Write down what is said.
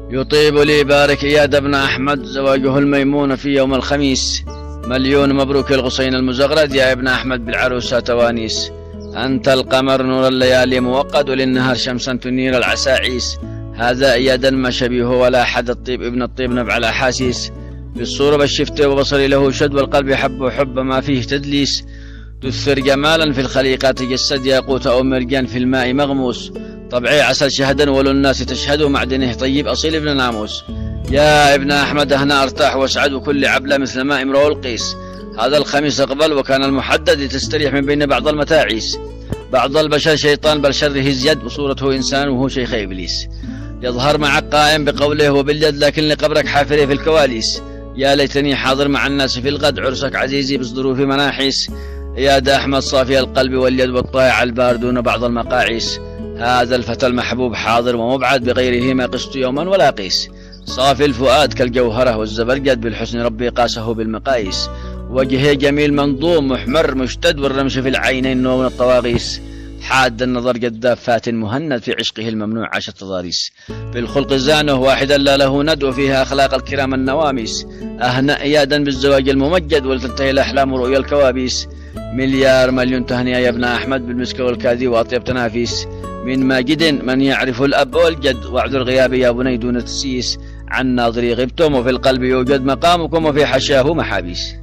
يطيب لي بارك إياد بن أحمد زواجه الميمون في يوم الخميس. مليون مبروك الغصين المزغرد يا ابن أحمد بالعروسة توانيس. أنت القمر نور الليالي موقد وللنهار شمسا تنير العساعيس. هذا إيادا ما شبيهه ولا أحد الطيب ابن الطيب نبع الأحاسيس. بالصورة بالشفت وبصري له شد والقلب حب حب ما فيه تدليس. تثر جمالا في الخليقات جسد ياقوت أو مرجان في الماء مغموس. طبعي عسل شهدا ولو الناس تشهد معدنه طيب أصيل ابن ناموس. يا ابن أحمد هنا أرتاح واسعد كل عبلة مثل ما امرؤ القيس. هذا الخميس أقبل وكان المحدد تستريح من بين بعض المتاعيس. بعض البشر شيطان بل شره زيد وصورته إنسان وهو شيخ إبليس. يظهر مع قائم بقوله وباليد لكن لقبرك حافره في الكواليس. يا ليتني حاضر مع الناس في الغد عرسك عزيزي بصدروف مناحيس. يا دا أحمد صافي القلب واليد والطائع البار دون بعض المقاعيس. هذا الفتى المحبوب حاضر ومبعد بغيره ما قست يوما ولا قيس. صافي الفؤاد كالجوهرة والزبرجد بالحسن ربي قاسه بالمقاييس. وجهه جميل منظوم محمر مشتد والرمش في العينين نوم الطواغيس. حاد النظر جذاب فات مهند في عشقه الممنوع عاش التضاريس. في الخلق زانه واحدا لا له ند وفيها أخلاق الكرام النواميس. أهنأ إيادا بالزواج الممجد ولتنتهي الأحلام ورؤيا الكوابيس. مليار مليون تهنئة يا ابن أحمد بالمسك والكاذي وأطيب تنافيس. من ماجد من يعرف الأب والجد واعذر غيابي يا بني دون تسيس. عن ناظري غبتم وفي القلب يوجد مقامكم وفي حشاه محابيس.